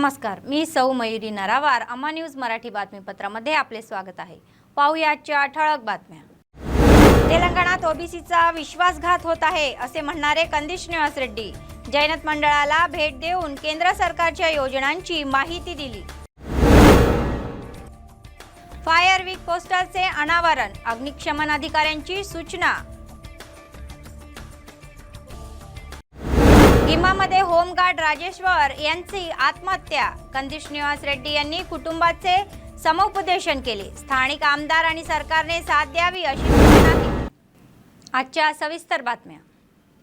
नमस्कार, मी सौ मयुरी नरावार. अम्मा न्यूज मराठी बातमीपत्रामध्ये आपले स्वागत आहे. पाहूया आजच्या ठळक बातम्या. तेलंगणात ओबीसीचा विश्वासघात होत आहे असे म्हणणारे कंदी श्रीनिवास रेड्डी जैनत मंडळाला भेट देऊन केंद्र सरकारच्या योजनांची माहिती दिली. फायर वीक पोस्टरचे अनावरण, अग्निशमन अधिकाऱ्यांची सूचना. भीमामध्ये होमगार्ड राजेश्वर यांची आत्महत्या. कंदी श्रीनिवास रेड्डी यांनी कुटुंबाचे समुपदेशन केले. स्थानिक आमदार आणि सरकारने साथ द्यावी अशी सूचना केली. आजच्या सविस्तर बातम्या.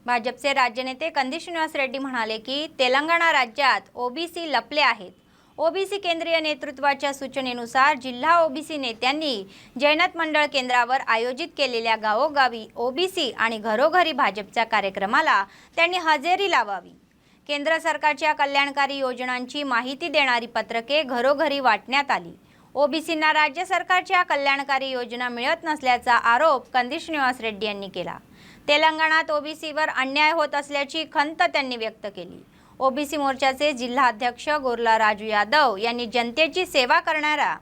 भाजपचे राज्यनेते कंदी श्रीनिवास रेड्डी म्हणाले की तेलंगणा राज्यात ओबीसी लपले आहेत. ओबीसी केंद्रीय नेतृत्वाच्या सूचनेनुसार जिल्हा ओबीसी नेत्यांनी जैनत मंडळ केंद्रावर आयोजित केलेल्या गावोगावी ओबीसी आणि घरोघरी भाजपच्या कार्यक्रमाला त्यांनी हजेरी लावावी. केंद्र सरकारच्या कल्याणकारी योजनांची माहिती देणारी पत्रके घरोघरी वाटण्यात आली. ओबीसींना राज्य सरकारच्या कल्याणकारी योजना मिळत नसल्याचा आरोप कंदी श्रीनिवास रेड्डी यांनी केला. तेलंगणात ओबीसीवर अन्याय होत असल्याची खंत त्यांनी व्यक्त केली. ओबीसी मोर्चाचे जिल्हा अध्यक्ष गोरला राजू यादव यांनी जनतेची सेवा करणाऱ्या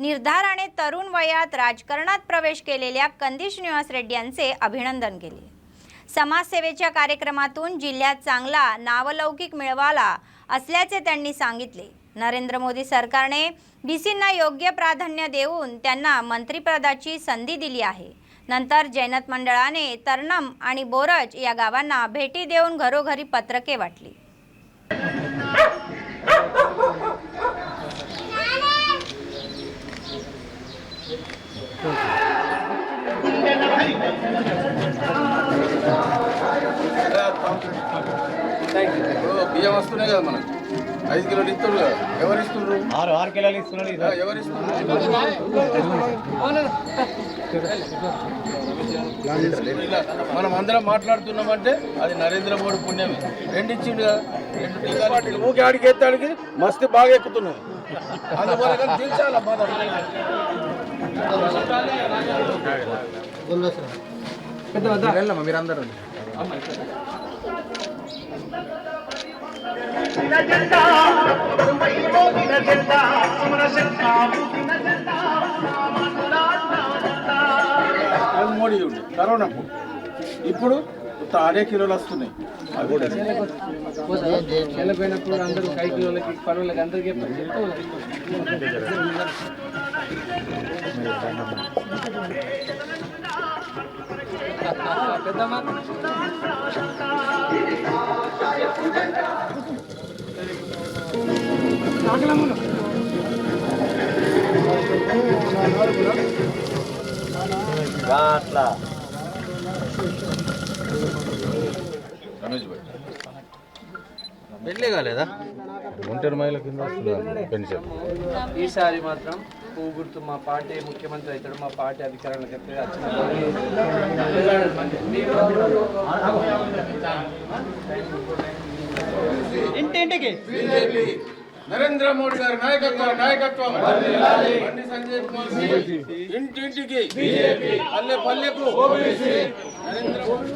निर्धाराने तरुण वयात राजकारणात प्रवेश केलेल्या कंदी श्रीनिवास रेड्डी यांचे अभिनंदन केले. समाजसेवेच्या कार्यक्रमातून जिल्ह्यात चांगला नावलौकिक मिळवाला असल्याचे त्यांनी सांगितले. नरेंद्र मोदी सरकारने बीसींना योग्य प्राधान्य देऊन त्यांना मंत्रिपदाची संधी दिली आहे. नंतर जैनत मंडळाने तरनम आणि बोरज या गावांना भेटी देऊन घरोघरी पत्रके वाटली. బియ్యం వస్తున్నాయి కదా మనకు 5 కిలోలు ఇస్తారు కదా, ఎవరు ఇస్తున్నారు? 6 కిలోలు ఇస్తున్నారు. ఎవరు ఇస్తున్నారు? మనం అందరం మాట్లాడుతున్నామంటే అది నరేంద్ర మోడీ పుణ్యమే. 2 ఇచ్చిండు కదా, 2 టీకాలు ఊకే ఆడికి ఎత్తాడికి మస్తు బాగా ఎక్కుతున్నాయి. అందువల్ల కానీ తీర్చాల బాధ. మీరందరూ మోడీ ఉండే కరోనా ఇప్పుడు 6 కిలోలు వస్తున్నాయి. చనిపోయినప్పుడు అందరూ 5 కిలోలకి పనులకి అందరికీ పెద్దమ్మా అట్లా రమేష్ భాయ్ పెళ్ళే కాలేదా? ఒంటరి మహిళ కింద వస్తుంది పెన్షన్. ఈసారి మాత్రం పువ్వు గుర్తు మా పార్టీ ముఖ్యమంత్రి అవుతాడు, మా పార్టీ అధికారంలోకి వస్తే ఇంటింటికి నరేంద్ర మోడీ గారి నాయకత్వం బండి సంజయ్ కుమార్ ఇంటింటికి పల్లె పల్లెకు నరేంద్ర మోడీ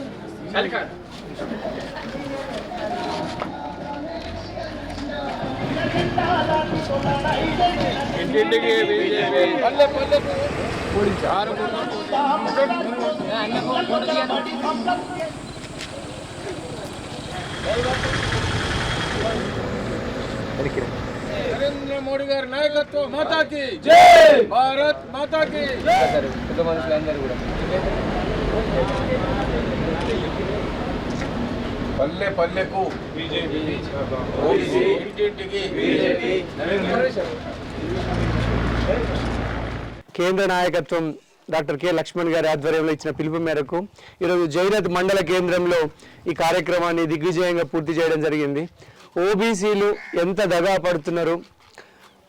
ఇంటింటికి పల్లె పల్లెకు నరేంద్ర మోడీ గారి నాయకత్వం మాతాకి జై, భారత్ మాతాకి పెద్ద మనుషులందరూ కూడా పల్లె పల్లెకు ఇంటింటికి కేంద్ర నాయకత్వం డాక్టర్ కె లక్ష్మణ్ గారి ఆధ్వర్యంలో ఇచ్చిన పిలుపు మేరకు ఈరోజు జైనత్ మండల కేంద్రంలో ఈ కార్యక్రమాన్ని దిగ్విజయంగా పూర్తి చేయడం జరిగింది. ఓబీసీలు ఎంత దగా పడుతున్నారు.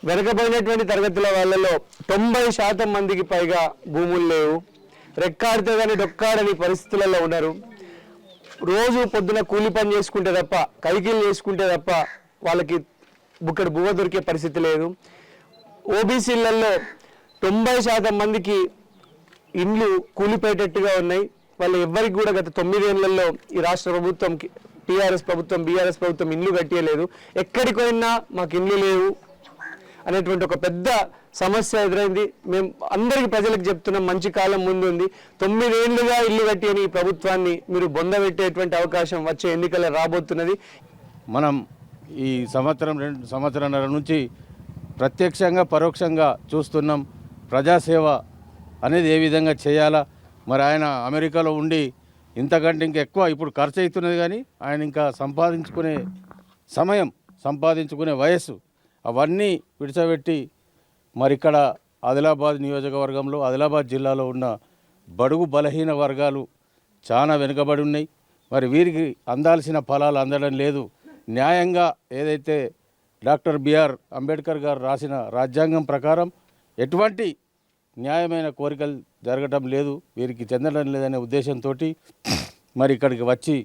వెనకబడినటువంటి తరగతుల వాళ్ళలో 90% మందికి పైగా భూములు లేవు. రెక్కాడితే కానీ డొక్కాడని పరిస్థితులలో ఉన్నారు. రోజు పొద్దున కూలి పని చేసుకుంటే తప్ప, కైకిలు చేసుకుంటే తప్ప వాళ్ళకి బుక్కడి బువ్వ దొరికే పరిస్థితి లేదు. ఓబీసీలలో 90% మందికి ఇండ్లు కూలిపోయేటట్టుగా ఉన్నాయి. వాళ్ళు ఎవ్వరికి కూడా గత 9 ఏళ్లలో ఈ రాష్ట్ర ప్రభుత్వం టీఆర్ఎస్ ప్రభుత్వం బీఆర్ఎస్ ప్రభుత్వం ఇండ్లు కట్టియలేదు, ఎక్కడికి పోయినా మాకు ఇండ్లు లేవు అనేటువంటి ఒక పెద్ద సమస్య ఎదురైంది. మేము అందరికీ ప్రజలకు చెప్తున్నాం, మంచి కాలం ముందుంది. 9 ఏళ్లుగా ఇల్లు కట్టియని ఈ ప్రభుత్వాన్ని మీరు బొందబెట్టేటువంటి అవకాశం వచ్చే ఎన్నికల్లో రాబోతున్నది. మనం ఈ సంవత్సరంన్నర నుంచి ప్రత్యక్షంగా పరోక్షంగా చూస్తున్నాం. ప్రజాసేవ అనేది ఏ విధంగా చేయాలా, మరి ఆయన అమెరికాలో ఉండి ఇంతకంటే ఇంకా ఎక్కువ ఇప్పుడు ఖర్చు అవుతున్నది, కానీ ఆయన ఇంకా సంపాదించుకునే సమయం, సంపాదించుకునే వయస్సు అవన్నీ విడిచిపెట్టి మరి ఇక్కడ ఆదిలాబాద్ నియోజకవర్గంలో ఆదిలాబాద్ జిల్లాలో ఉన్న బడుగు బలహీన వర్గాలు చాలా వెనుకబడి ఉన్నాయి. మరి వీరికి అందాల్సిన ఫలాలు అందడం లేదు. న్యాయంగా ఏదైతే డాక్టర్ బిఆర్ అంబేద్కర్ గారు రాసిన రాజ్యాంగం ప్రకారం ఎటువంటి న్యాయమైన కోరికలు జరగటం లేదు, వీరికి చెందడం లేదనే ఉద్దేశంతో మరి ఇక్కడికి వచ్చి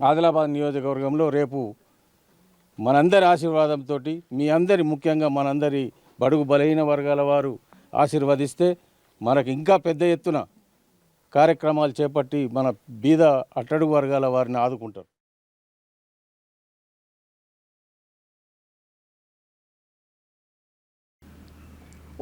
ఆదిలాబాద్ నియోజకవర్గంలో రేపు మనందరి ఆశీర్వాదంతో, మీ అందరి ముఖ్యంగా మనందరి బడుగు బలహీన వర్గాల వారు ఆశీర్వదిస్తే మనకు ఇంకా పెద్ద ఎత్తున కార్యక్రమాలు చేపట్టి మన బీద అట్టడుగు వర్గాల వారిని ఆదుకుంటారు.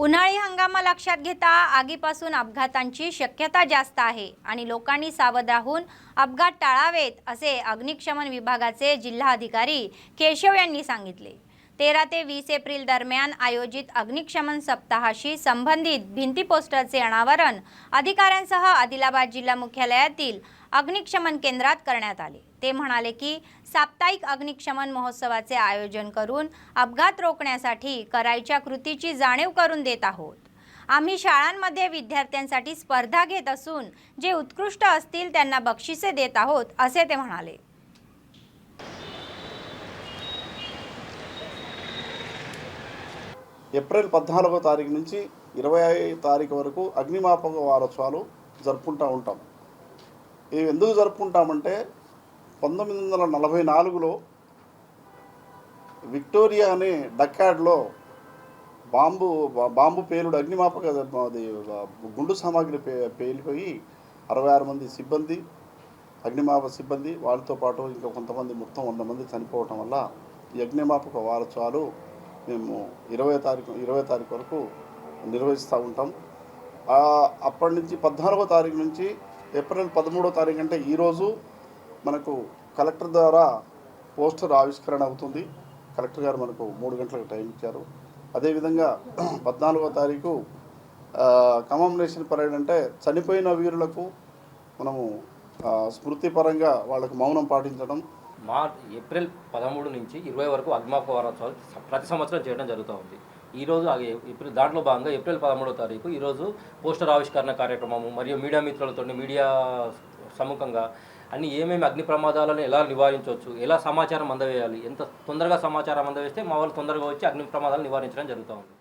उन्हाळी हंगाम लक्षात घेता आगीपासून अपघातांची शक्यता जास्त आहे आणि लोकांनी सावध राहून अपघात टाळावेत असे अग्निशमन विभागाचे जिल्हाधिकारी केशव यांनी सांगितले. 13 ते 20 एप्रिल दरम्यान आयोजित अग्निशमन सप्ताहाशी संबंधित भिंती पोस्टरचे अनावरण अधिकाऱ्यांसह आदिलाबाद जिल्हा मुख्यालयातील अग्निशमन केंद्रात करण्यात आले. ते म्हणाले की साप्ताहिक अग्निशमन महोत्सवाचे आयोजन करून अपघात रोखण्यासाठी करायच्या कृतीची जाणीव करून देत आहोत. आम्ही शाळांमध्ये विद्यार्थ्यांसाठी स्पर्धा घेत असून जे उत्कृष्ट असतील त्यांना बक्षिसे देत आहोत असे ते म्हणाले. ఏప్రిల్ 14వ తారీఖు నుంచి 20వ తారీఖు వరకు అగ్నిమాపక వారోత్సవాలు జరుపుకుంటూ ఉంటాం. ఇవి ఎందుకు జరుపుకుంటామంటే 1944లో విక్టోరియా అనే డక్యార్డ్లో బాంబు పేలుడు అగ్నిమాపక గుండు సామాగ్రి పేలిపోయి 66 మంది సిబ్బంది, అగ్నిమాపక సిబ్బంది వాళ్ళతో పాటు ఇంకా కొంతమంది మొత్తం 100 మంది చనిపోవటం వల్ల ఈ అగ్నిమాపక వారోత్సవాలు మేము 20వ తారీఖు వరకు నిర్వహిస్తూ ఉంటాం. అప్పటి నుంచి 14వ తారీఖు నుంచి ఏప్రిల్ 13వ తారీఖు అంటే ఈరోజు మనకు కలెక్టర్ ద్వారా పోస్టర్ ఆవిష్కరణ అవుతుంది. కలెక్టర్ గారు మనకు 3 గంటలకు టైం ఇచ్చారు. అదేవిధంగా 14వ తారీఖు కమమరేషన్ పరేడ్ అంటే చనిపోయిన వీరులకు మనము స్మృతిపరంగా వాళ్ళకు మౌనం పాటించడం. ఏప్రిల్ 13 నుంచి 20 వరకు అగ్నిమాపక వారోత్సవాలు ప్రతి సంవత్సరం చేయడం జరుగుతూ ఉంది. ఈరోజు దాంట్లో భాగంగా ఏప్రిల్ 13వ తారీఖు ఈరోజు పోస్టర్ ఆవిష్కరణ కార్యక్రమము మరియు మీడియా మిత్రులతో మీడియా సముఖంగా అన్ని ఏమేమి అగ్ని ప్రమాదాలను ఎలా నివారించవచ్చు, ఎలా సమాచారం అందవేయాలి, ఎంత తొందరగా సమాచారం అందవేస్తే మా వాళ్ళు తొందరగా వచ్చి అగ్ని ప్రమాదాలను నివారించడం జరుగుతూ ఉంది.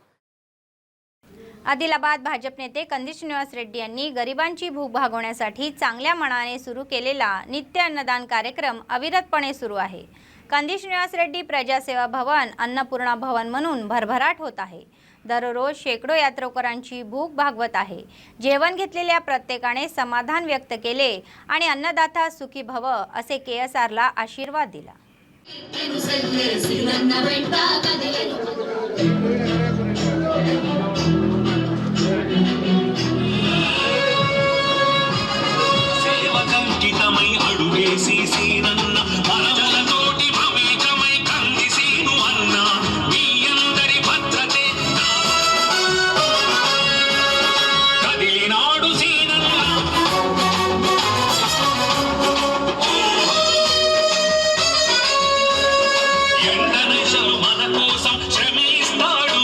आदिलाबाद भाजप नेते कंदी श्रीनिवास रेड्डी यांनी गरिबांची भूक भागवण्यासाठी चांगल्या मनाने सुरू केलेला नित्य अन्नदान कार्यक्रम अविरतपणे सुरू आहे. कंदी श्रीनिवास रेड्डी प्रजासेवा भवन अन्नपूर्णा भवन म्हणून भरभराट होत आहे. दररोज शेकडो यात्रेकरांची भूक भागवत आहे. जेवण घेतलेल्या प्रत्येकाने समाधान व्यक्त केले आणि अन्नदाता सुखी भव असे KSRला आशीर्वाद दिला. మన కోసం శ్రమిస్తాడు.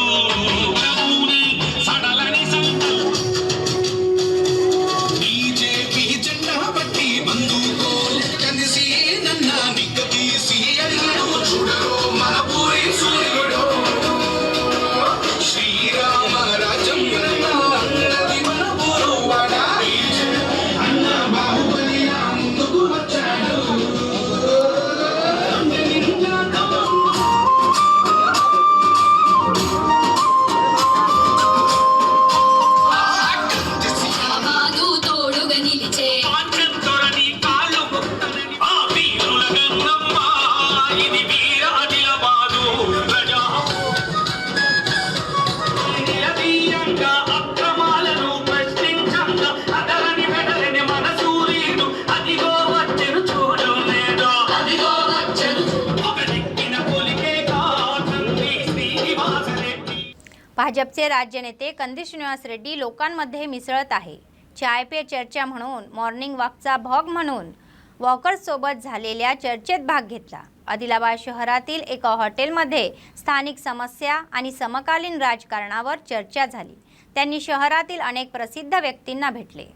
भाजपचे राज्य नेते कंदी श्रीनिवास रेड्डी लोकांमध्ये मिसळत आहे. चाय पे चर्चा म्हणून मॉर्निंग वॉकचा भॉग म्हणून वॉकर्ससोबत झालेल्या चर्चेत भाग घेतला. आदिलाबाद शहरातील एका हॉटेलमध्ये स्थानिक समस्या आणि समकालीन राजकारणावर चर्चा झाली. त्यांनी शहरातील अनेक प्रसिद्ध व्यक्तींना भेटले.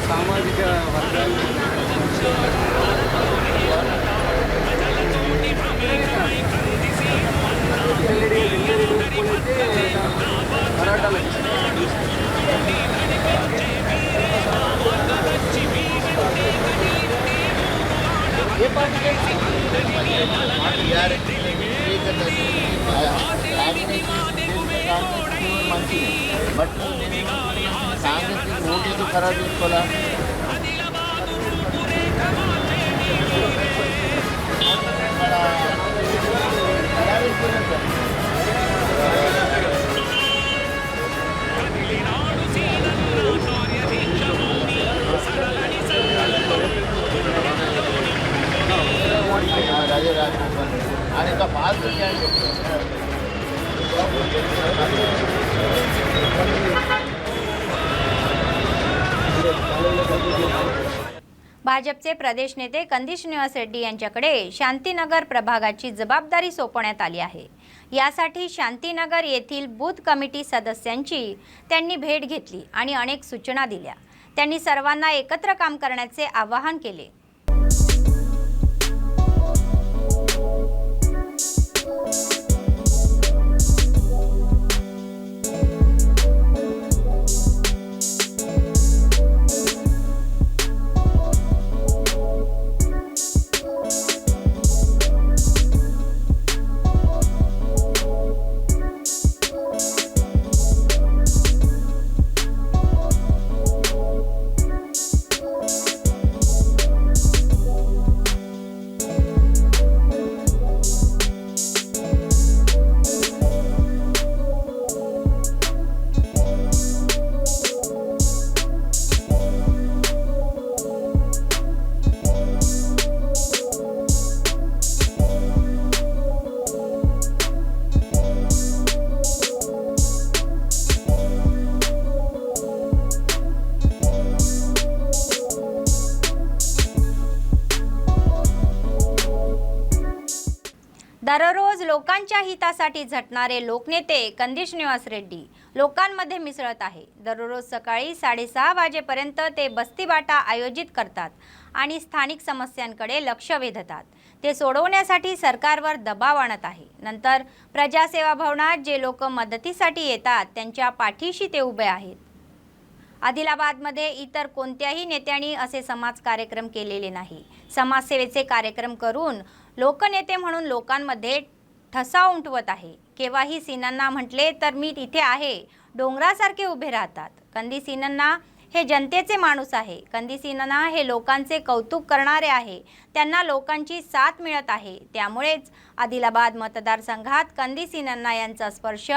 సామాజిక వర్గాలు బట్ కాంగ్రెస్ ఓటు ఎందుకు ఖరాబ్ చేసుకోవాలా? అదే రాజగోపాల్ ఆయన ఇంకా పాస్ भाजपचे प्रदेश नेते कंदी श्रीनिवास रेड्डी यांच्याकडे शांतीनगर प्रभागाची जबाबदारी सोपवण्यात आली आहे. यासाठी शांतीनगर येथील बूथ कमिटी सदस्यांची त्यांनी भेट घेतली आणि अनेक सूचना दिल्या. त्यांनी सर्वांना एकत्र काम करण्याचे आवाहन केले. दररोज लोकांच्या हितासाठी झटणारे लोकनेते कंदी श्रीनिवास रेड्डी लोकांमध्ये मिसळत आहे. दररोज सकाळी 6:30 वाजेपर्यंत ते बस्तीबाटा आयोजित करतात आणि स्थानिक समस्यांकडे लक्ष वेधतात. ते सोडवण्यासाठी सरकारवर दबाव आणत आहे. नंतर प्रजासेवा भवनात जे लोक मदतीसाठी येतात त्यांच्या पाठीशी ते उभे आहेत. आदिलाबादमध्ये इतर कोणत्याही नेत्यांनी असे समाज कार्यक्रम केलेले नाही. समाजसेवेचे कार्यक्रम करून लोकनेते म्हणून लोकांमध्ये ठसा उमटवत आहे. केव्हाही सीनांना म्हटले तर मी इथे आहे डोंगरासारखे उभे राहतात. कंदी सीनांना हे जनतेचे माणूस आहे. कंदी सीनांना हे लोकांचे कौतुक करणारे आहे. त्यांना लोकांची साथ मिळत आहे. त्यामुळेच आदिलाबाद मतदारसंघात कंदी सीनांना यांचा स्पर्श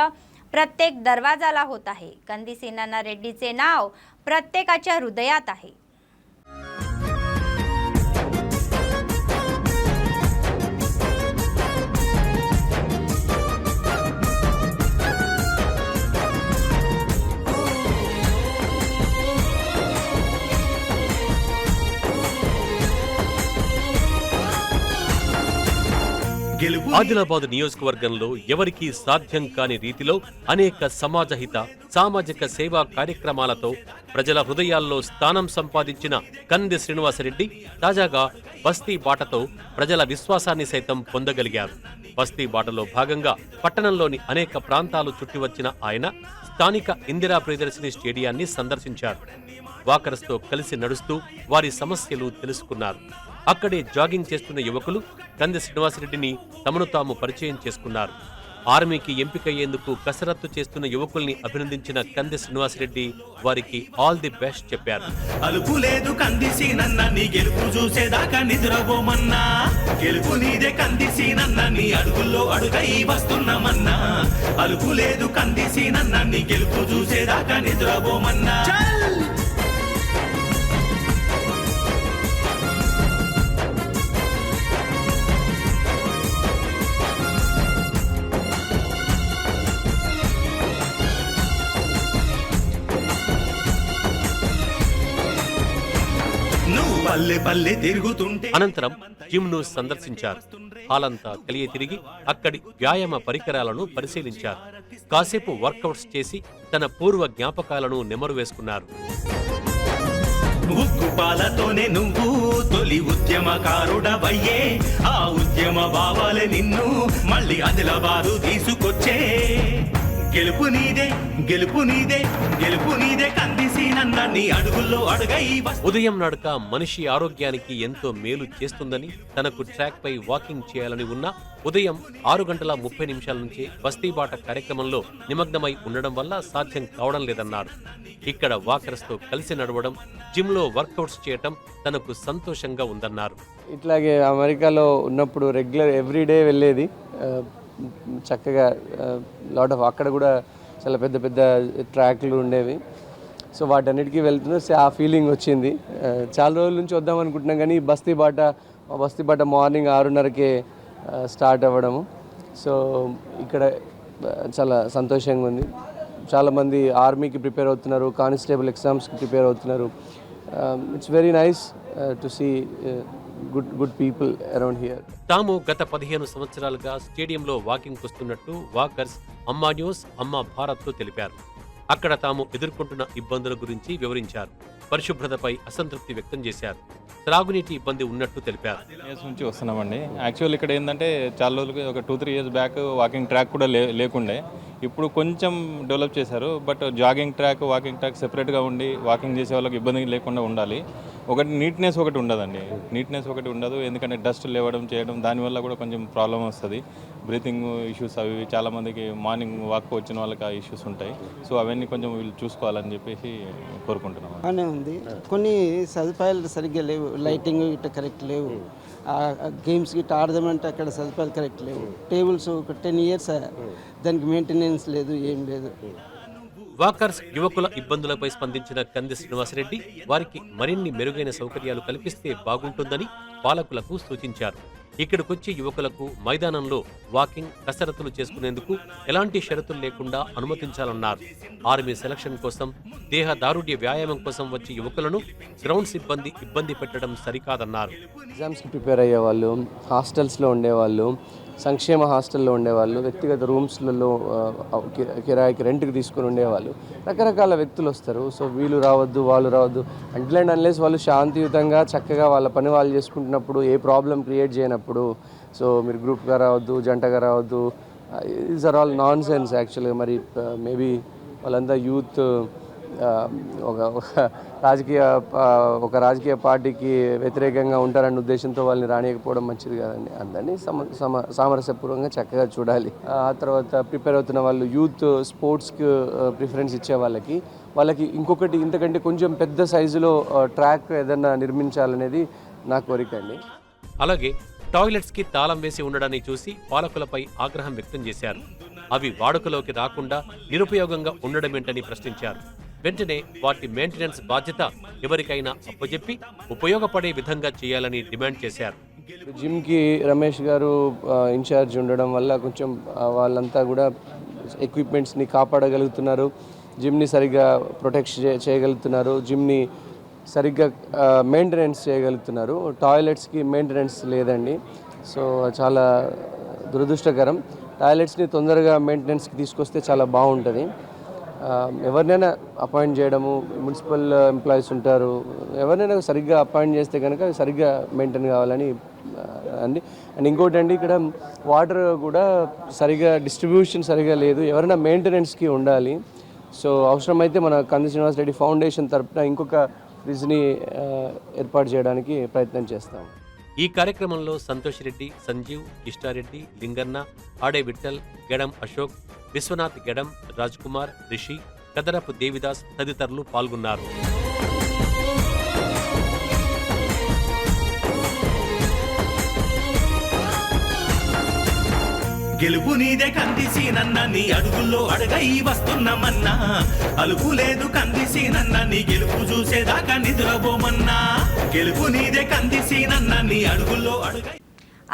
प्रत्येक दरवाजाला होत आहे. कंदी सीनांना रेड्डीचे नाव प्रत्येकाच्या हृदयात आहे. ఆదిలాబాద్ నియోజకవర్గంలో ఎవరికీ సాధ్యం కాని రీతిలో అనేక సమాజహిత సామాజిక సేవా కార్యక్రమాలతో ప్రజల హృదయాల్లో స్థానం సంపాదించిన కంది శ్రీనివాసరెడ్డి తాజాగా బస్తీ బాటతో ప్రజల విశ్వాసాన్ని సైతం పొందగలిగారు. బస్తీ బాటలో భాగంగా పట్టణంలోని అనేక ప్రాంతాలు చుట్టి వచ్చిన ఆయన స్థానిక ఇందిరా ప్రియదర్శిని స్టేడియాన్ని సందర్శించారు. వాకర్స్తో కలిసి నడుస్తూ వారి సమస్యలు తెలుసుకున్నారు. అక్కడే జాగింగ్ చేస్తున్న యువకులు కంది శ్రీనివాసరెడ్డిని తమను తాము పరిచయం చేసుకున్నారు. ఆర్మీకి ఎంపికయ్యేందుకు కసరత్తు చేస్తున్న యువకుల్ని అభినందించిన కంది శ్రీనివాసరెడ్డి వారికి ఆల్ ది బెస్ట్ చెప్పారు. అలుపు లేదు కందిసి నన్న నీ గెలుపు చూసేదాకా నిద్రపోమన్నా, గెలుపు నీదే కందిసి నన్న నీ అడుగుల్లో అడుగై వస్తున్నామన్నా, అలుపు లేదు కందిసి నన్న నీ గెలుపు చూసేదాకా నిద్రపోమన్నా. అనంతరం జిమ్ ను సందర్శించారు. హాలంతా కలియ తిరిగి అక్కడి వ్యాయామ పరికరాలను పరిశీలించారు. కాసేపు వర్కౌట్స్ చేసి తన పూర్వ జ్ఞాపకాలను నెమరు వేసుకున్నారు. ఉక్కుపాలతోనే నువ్వు తొలి ఉద్యమకారుడవయ్యే, ఆ ఉద్యమ భావాలే నిన్ను మళ్ళీ ఆదిలాబాదు తీసుకొచ్చే. గెలుపు నీదే గెలుపు నీదే గెలుపు నీదే కందిసి నన్న నీ అడుగుల్లో అడుగై. ఉదయం నడక మనిషి ఆరోగ్యానికి ఎంతో మేలు చేస్తుందని, తనకు ట్రాక్ పై వాకింగ్ చేయాలని ఉన్నా ఉదయం 6:30 నుంచే బస్తీబాట కార్యక్రమంలో నిమగ్నమై ఉండడం వల్ల సాధ్యం కావడం లేదన్నారు. ఇక్కడ వాకర్స్ తో కలిసి నడవడం, జిమ్ లో వర్కౌట్స్ చేయటం తనకు సంతోషంగా ఉందన్నారు. ఇట్లాగే అమెరికాలో ఉన్నప్పుడు రెగ్యులర్ ఎవ్రీడే వెళ్ళేది. చక్కగా లాట్ ఆఫ్ అక్కడ కూడా చాలా పెద్ద పెద్ద ట్రాక్లు ఉండేవి. సో వాటన్నిటికీ వెళ్తున్నా ఆ ఫీలింగ్ వచ్చింది. చాలా రోజుల నుంచి వద్దాం అనుకుంటున్నాం కానీ బస్తీ బాట మార్నింగ్ 6:30కే స్టార్ట్ అవ్వడము. సో ఇక్కడ చాలా సంతోషంగా ఉంది. చాలామంది ఆర్మీకి ప్రిపేర్ అవుతున్నారు, కానిస్టేబుల్ ఎగ్జామ్స్కి ప్రిపేర్ అవుతున్నారు. It's very nice to see good people around here. తాము గత 15 సంవత్సరాలుగా స్టేడియంలో వాకింగ్ వస్తున్నట్టు వాకర్స్ అమ్మా న్యూస్, అమ్మా భారత్తో తెలిపారు. అక్కడ తాము ఎదుర్కొంటున్న ఇబ్బందుల గురించి వివరించారు. పరిశుభ్రతపై అసంతృప్తి వ్యక్తం చేశారు. త్రాగునీటి ఇబ్బంది ఉన్నట్టు తెలిపారు. ఇయర్స్ నుంచి వస్తున్నామండి. యాక్చువల్ ఇక్కడ ఏంటంటే చాలా రోజులకి ఒక 2-3 ఇయర్స్ బ్యాక్ వాకింగ్ ట్రాక్ కూడా లేకుండే. ఇప్పుడు కొంచెం డెవలప్ చేశారు. But jogging track, walking track సెపరేట్గా ఉండి వాకింగ్ చేసే వాళ్ళకి ఇబ్బంది లేకుండా ఉండాలి. ఒకటి నీట్నెస్ ఒకటి ఉండదండి. నీట్నెస్ ఒకటి ఉండదు. ఎందుకంటే డస్ట్ లేవడం చేయడం దానివల్ల కూడా కొంచెం ప్రాబ్లం వస్తుంది. బ్రీతింగ్ ఇష్యూస్ అవి చాలామందికి మార్నింగ్ వాక్ వచ్చిన వాళ్ళకి ఆ ఇష్యూస్ ఉంటాయి. సో అవన్నీ కొంచెం వీళ్ళు చూసుకోవాలని చెప్పేసి కోరుకుంటున్నాం. బాగానే ఉంది. కొన్ని సదుపాయాలు సరిగ్గా లేవు. లైటింగ్ ఇట్లా కరెక్ట్ లేవు. గేమ్స్ గిట్ట ఆడదామంటే అక్కడ సదుపాయాలు కరెక్ట్ లేవు. టేబుల్స్ ఒక 10 years దానికి మెయింటెనెన్స్ లేదు, ఏం లేదు. వాకర్స్ యువకుల ఇబ్బందులపై స్పందించిన కంది శ్రీనివాసరెడ్డి వారికి మరిన్ని మెరుగైన సౌకర్యాలు కల్పిస్తే బాగుంటుందని పాలకులకు సూచించారు. ఇక్కడికొచ్చే యువకులకు మైదానంలో వాకింగ్, కసరత్తులు చేసుకునేందుకు ఎలాంటి షరతులు లేకుండా అనుమతించాలన్నారు. ఆర్మీ సెలక్షన్ కోసం, దేహదారుఢ్య వ్యాయామం కోసం వచ్చే యువకులను గ్రౌండ్ సిబ్బంది ఇబ్బంది పెట్టడం సరికాదన్నారు. ఎగ్జామ్స్కి ప్రిపేర్ అయ్యేవాళ్ళు, హాస్టల్స్లో ఉండేవాళ్ళు, సంక్షేమ హాస్టల్లో ఉండేవాళ్ళు, వ్యక్తిగత రూమ్స్లలో కిరాయికి రెంట్కి తీసుకుని ఉండేవాళ్ళు, రకరకాల వ్యక్తులు వస్తారు. సో వీళ్ళు రావద్దు, వాళ్ళు రావద్దు అంటే అన్లెస్ వాళ్ళు శాంతియుతంగా చక్కగా వాళ్ళ పని వాళ్ళు చేసుకుంటున్నప్పుడు, ఏ ప్రాబ్లం క్రియేట్ చేయనప్పుడు సో మీరు గ్రూప్గా రావద్దు, జంటగా రావద్దు. These are all nonsense యాక్చువల్గా. మరి మేబీ వాళ్ళంతా యూత్ ఒక రాజకీయ పార్టీకి వ్యతిరేకంగా ఉంటారన్న ఉద్దేశంతో వాళ్ళని రానియకపోవడం మంచిది కాదండి. అందరినీ సామరస్యపూర్వకంగా చక్కగా చూడాలి. ఆ తర్వాత ప్రిపేర్ అవుతున్న వాళ్ళు యూత్ స్పోర్ట్స్కి ప్రిఫరెన్స్ ఇచ్చే వాళ్ళకి ఇంకొకటి ఇంతకంటే కొంచెం పెద్ద సైజులో ట్రాక్ ఏదన్నా నిర్మించాలనేది నా కోరిక అండి. అలాగే టాయిలెట్స్ కి తాళం వేసి ఉండడాన్ని చూసి పాలకులపై ఆగ్రహం వ్యక్తం చేశారు. అవి వాడుకలోకి రాకుండా నిరుపయోగంగా ఉండడమేంటని ప్రశ్నించారు. వెంటనే వాటి మెయింటెనెన్స్ బాధ్యత ఎవరికైనా అప్పచెప్పి ఉపయోగపడే విధంగా చేయాలని డిమాండ్ చేశారు. జిమ్కి రమేష్ గారు ఇన్ఛార్జ్ ఉండడం వల్ల కొంచెం వాళ్ళంతా కూడా ఎక్విప్మెంట్స్ని కాపాడగలుగుతున్నారు, జిమ్ని సరిగ్గా ప్రొటెక్ట్ చేయగలుగుతున్నారు, జిమ్ని సరిగ్గా మెయింటెనెన్స్ చేయగలుగుతున్నారు. టాయిలెట్స్కి మెయింటెనెన్స్ లేదండి. సో చాలా దురదృష్టకరం. టాయిలెట్స్ని తొందరగా మెయింటెనెన్స్కి తీసుకొస్తే చాలా బాగుంటుంది. ఎవరినైనా అపాయింట్ చేయడము, మున్సిపల్ ఎంప్లాయీస్ ఉంటారు, ఎవరినైనా సరిగ్గా అపాయింట్ చేస్తే కనుక సరిగ్గా మెయింటైన్ కావాలని అండి. అండ్ ఇంకోటి అండి, ఇక్కడ వాటర్ కూడా సరిగా డిస్ట్రిబ్యూషన్ సరిగా లేదు, ఎవరైనా మెయింటెనెన్స్కి ఉండాలి. సో అవసరమైతే మన కంది శ్రీనివాస్ రెడ్డి ఫౌండేషన్ తరఫున ఇంకొక ఫ్రిడ్జ్ని ఏర్పాటు చేయడానికి ప్రయత్నం చేస్తాం. ఈ కార్యక్రమంలో సంతోష్ రెడ్డి, సంజీవ్, కిష్టారెడ్డి, లింగన్న, ఆడే విఠల్, గెడం అశోక్, విశ్వనాథ్ గెడం, రాజ్ కుమార్, రిషి, కదరపు దేవిదాస్ తదితరులు పాల్గొన్నారు. గెలుపు నీదే కందిసి నన్న నీ అడుగుల్లో అడగై వస్తున్నమన్నా, అలుపు లేదు కందిసి నన్న నీ గెలుపు చూసేదాకా निद्रबोमन्ना, గెలుపు నీదే కందిసి నన్న నీ అడుగుల్లో అడగై.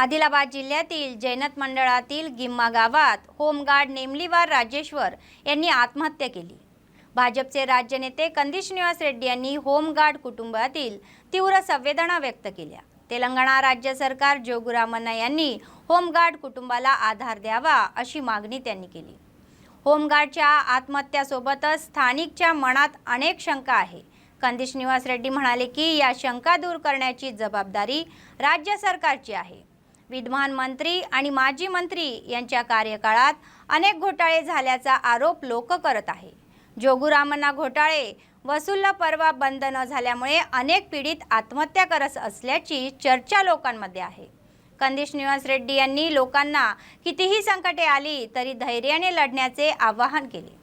आदिलाबाद जिल्ह्यातील जैनत मंडळातील गिम्मा गावात होमगार्ड नेमलीवार राजेश्वर यांनी आत्महत्या केली. भाजपचे राज्य नेते कंदी श्रीनिवास रेड्डी यांनी होमगार्ड कुटुंबातील तीव्र संवेदना व्यक्त केल्या. तेलंगणा राज्य सरकार जोगुरामन्ना यांनी होमगार्ड कुटुंबाला आधार द्यावा अशी मागणी त्यांनी केली. होमगार्डच्या आत्महत्यासोबतच स्थानिकच्या मनात अनेक शंका आहे. कंदी श्रीनिवास रेड्डी म्हणाले की या शंका दूर करण्याची जबाबदारी राज्य सरकारची आहे. विद्यमान मंत्री आणि माजी मंत्री यांच्या कार्यकाळात अनेक घोटाळे झाल्याचा आरोप लोक करत आहे. जोगुरामन्ना घोटाळे वसूलला परवा बंद न झाल्यामुळे अनेक पीडित आत्महत्या करत असल्याची चर्चा लोकांमध्ये आहे. कंदी श्रीनिवास रेड्डी यांनी लोकांना कितीही संकटे आली तरी धैर्याने लढण्याचे आवाहन केले.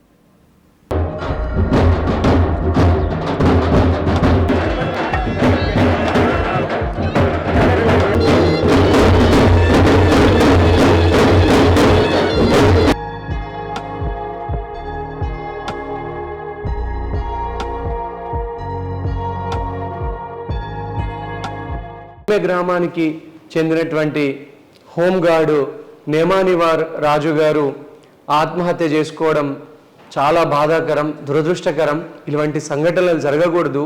గ్రామానికి చెందినటువంటి హోంగార్డు నేమానివార్ రాజు గారు ఆత్మహత్య చేసుకోవడం చాలా బాధాకరం, దురదృష్టకరం. ఇలాంటి సంఘటనలు జరగకూడదు.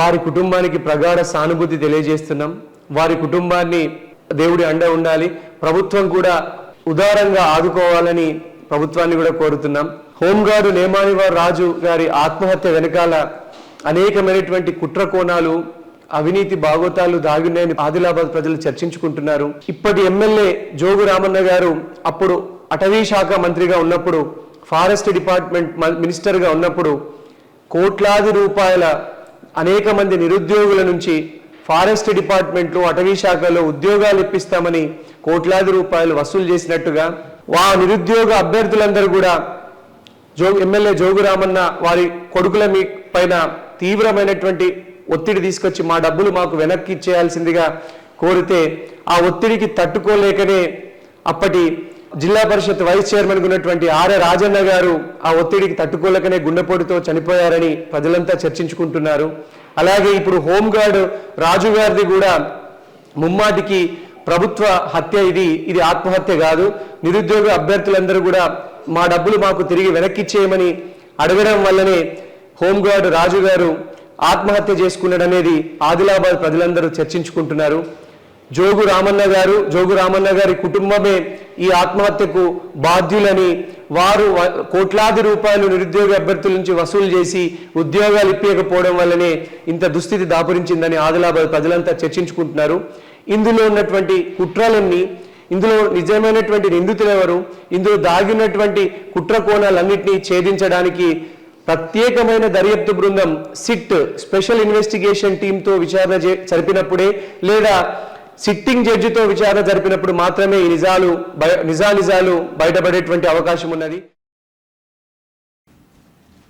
వారి కుటుంబానికి ప్రగాఢ సానుభూతి తెలియజేస్తున్నాం. వారి కుటుంబాన్ని దేవుడి అండ ఉండాలి. ప్రభుత్వం కూడా ఉదారంగా ఆదుకోవాలని ప్రభుత్వాన్ని కూడా కోరుతున్నాం. హోంగార్డు నేమానివార్ రాజు గారి ఆత్మహత్య వెనకాల అనేకమైనటువంటి కుట్ర కోణాలు, అవినీతి బాగోతాలు దాగున్నాయని ఆదిలాబాద్ ప్రజలు చర్చించుకుంటున్నారు. ఇప్పటి ఎమ్మెల్యే జోగు రామన్న గారు అప్పుడు అటవీ శాఖ మంత్రిగా ఉన్నప్పుడు, ఫారెస్ట్ డిపార్ట్మెంట్ మినిస్టర్గా ఉన్నప్పుడు కోట్లాది రూపాయల అనేక మంది నిరుద్యోగుల నుంచి ఫారెస్ట్ డిపార్ట్మెంట్లో అటవీ శాఖలో ఉద్యోగాలు ఇప్పిస్తామని కోట్లాది రూపాయలు వసూలు చేసినట్టుగా ఆ నిరుద్యోగ అభ్యర్థులందరూ కూడా ఎమ్మెల్యే జోగు రామన్న వారి కొడుకుల పైన తీవ్రమైనటువంటి ఒత్తిడి తీసుకొచ్చి మా డబ్బులు మాకు వెనక్కి ఇచ్చేయాల్సిందిగా కోరితే ఆ ఒత్తిడికి తట్టుకోలేకనే అప్పటి జిల్లా పరిషత్ వైస్ చైర్మన్ ఉన్నటువంటి ఆర్య రాజన్న గారు ఆ ఒత్తిడికి తట్టుకోలేకనే గుండెపోటుతో చనిపోయారని ప్రజలంతా చర్చించుకుంటున్నారు. అలాగే ఇప్పుడు హోంగార్డ్ రాజు గారిది కూడా ముమ్మాటికి ప్రభుత్వ హత్య. ఇది ఆత్మహత్య కాదు. నిరుద్యోగ అభ్యర్థులందరూ కూడా మా డబ్బులు మాకు తిరిగి వెనక్కిచ్చేయమని అడగడం వల్లనే హోంగార్డ్ రాజు గారు ఆత్మహత్య చేసుకున్నాడనేది ఆదిలాబాద్ ప్రజలందరూ చర్చించుకుంటున్నారు. జోగు రామన్న గారి కుటుంబమే ఈ ఆత్మహత్యకు బాధ్యులని, వారు కోట్లాది రూపాయలు నిరుద్యోగ అభ్యర్థుల నుంచి వసూలు చేసి ఉద్యోగాలు ఇప్పకపోవడం వల్లనే ఇంత దుస్థితి దాపురించిందని ఆదిలాబాద్ ప్రజలంతా చర్చించుకుంటున్నారు. ఇందులో ఉన్నటువంటి కుట్రలన్నీ, ఇందులో నిజమైనటువంటి నిందితులు ఎవరు, ఇందులో దాగినటువంటి కుట్ర కోణాలన్నింటినీ ఛేదించడానికి ప్రత్యేకమైన దర్యాప్తు బృందం సిట్ స్పెషల్ ఇన్వెస్టిగేషన్ టీంతో విచారణ జరిపినప్పుడే, లేదా సిట్టింగ్ జడ్జితో విచారణ జరిపినప్పుడు మాత్రమే ఈ నిజాలు బయటపడేటువంటి అవకాశం ఉన్నది.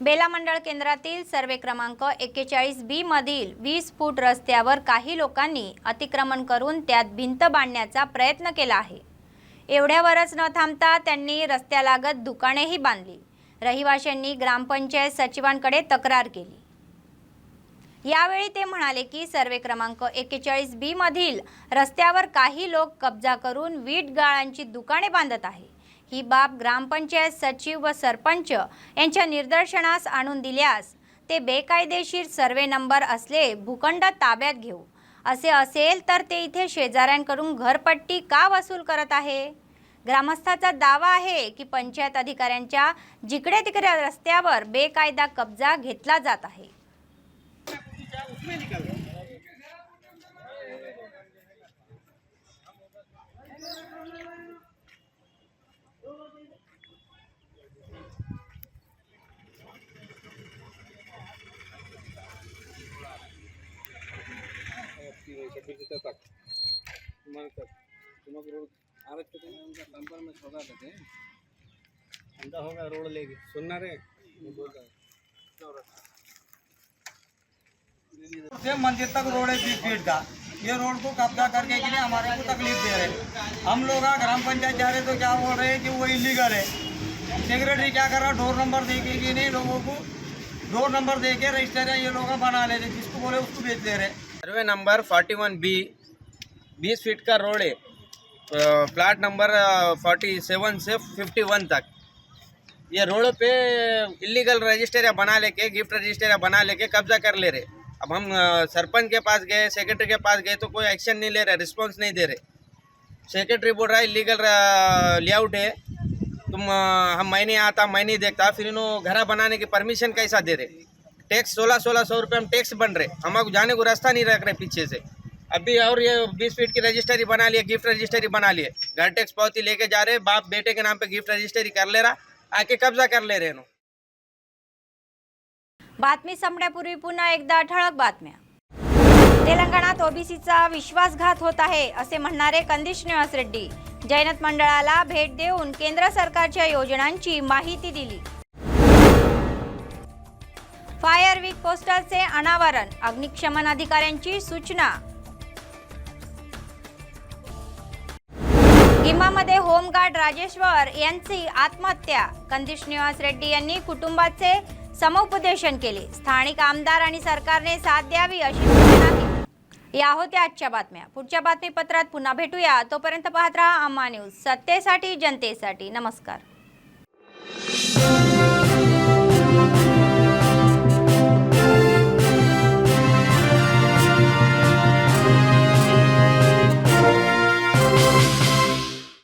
बेला मंडळ केंद्रातील सर्वे क्रमांक 41B मधील 20 फूट रस्त्यावर काही लोकांनी अतिक्रमण करून त्यात भिंत बांधण्याचा प्रयत्न केला आहे. एवढ्यावरच न थांबता त्यांनी रस्त्यालगत दुकानेही बांधली. रहिवाशांनी ग्रामपंचायत सचिवांकडे तक्रार केली. यावेळी ते म्हणाले की सर्वे क्रमांक 41B मधील रस्त्यावर काही लोक कब्जा करून वीट गाळांची दुकाने बांधत आहे. ही बाब ग्रामपंचायत सचिव व सरपंच यांच्या निदर्शनास आणून दिल्यास ते बेकायदेशीर सर्वे नंबर असले भूखंड ताब्यात घेऊ. असे असेल तर ते इथे शेजाऱ्यांकडून घरपट्टी का वसूल करत आहे. ग्रामस्थाचा दावा आहे की पंचायत अधिकाऱ्यांच्या जिकडे तिकडे रस्त्यावर बेकायदा कब्जा घेतला जात आहे. से मंदिर तक रोड है 20 फीट का। ये रोड को कब्जा करके के लिए हमारे को तकलीफ दे रहे हैं। हम लोग ग्राम पंचायत जा रहे तो क्या बोल रहे हैं कि वो इलीगल है। सेक्रेटरी क्या कर रहा, डोर नंबर दे के कि नहीं, लोगों को डोर नंबर दे के रजिस्टर ये लोग बना ले रहे, जिसको बोले उसको बेच दे रहे। सर्वे नंबर 41B 20 फीट का रोड है, प्लाट नंबर 47 से 51 तक। ये रोड पे इलीगल रजिस्टर बना लेके, गिफ्ट रजिस्टर बना लेके कब्जा कर ले रहे। अब हम सरपंच के पास गए, सेक्रेटरी के पास गए तो कोई एक्शन नहीं ले रहे, रिस्पॉन्स नहीं दे रहे। सेक्रेटरी बोल रहा है इलीगल लेआउट है, तुम हम मैं नहीं आता, मैं नहीं देखता। फिर इन्होंने घर बनाने की परमिशन कैसा दे रहे? टैक्स 1600 रुपये हम टैक्स बन रहे, हमको जाने को रास्ता नहीं रख रहे पीछे से। अभी और ये 20 फीट की रजिस्ट्री बना लिए, गिफ्ट रजिस्ट्री बना लिए, घर टैक्स पावती लेके जा रहे, बाप बेटे के नाम पे गिफ्ट रजिस्ट्री कर ले रहा, आके कब्जा कर ले रहे। बातमी संपण्यापूर्वी पुन्हा एकदा ठळक बातम्या। तेलंगणात ओबीसीचा विश्वासघात होत आहे असे म्हणणारे कंदी श्रीनिवास रेड्डी जैनत मंडळाला भेट देऊन केंद्र सरकारच्या योजनांची माहिती दिली। फायर वीक पोस्टरचे अनावरण, अग्निशमन अधिकाऱ्यांची सूचना। भीमामध्ये होमगार्ड राजेश्वर यांची आत्महत्या, कंदी श्रीनिवास रेड्डी यांनी कुटुंबाचे समुपदेशन केले। स्थानिक आमदार आणि सरकारने साथ द्यावी अशी सूचना केली। या होत्या आजच्या बातम्या। पुढच्या बातमीपत्रात पुन्हा भेटूया, तोपर्यंत पाहत रहा अम्मा न्यूज, सत्तेसाठी जनतेसाठी। नमस्कार।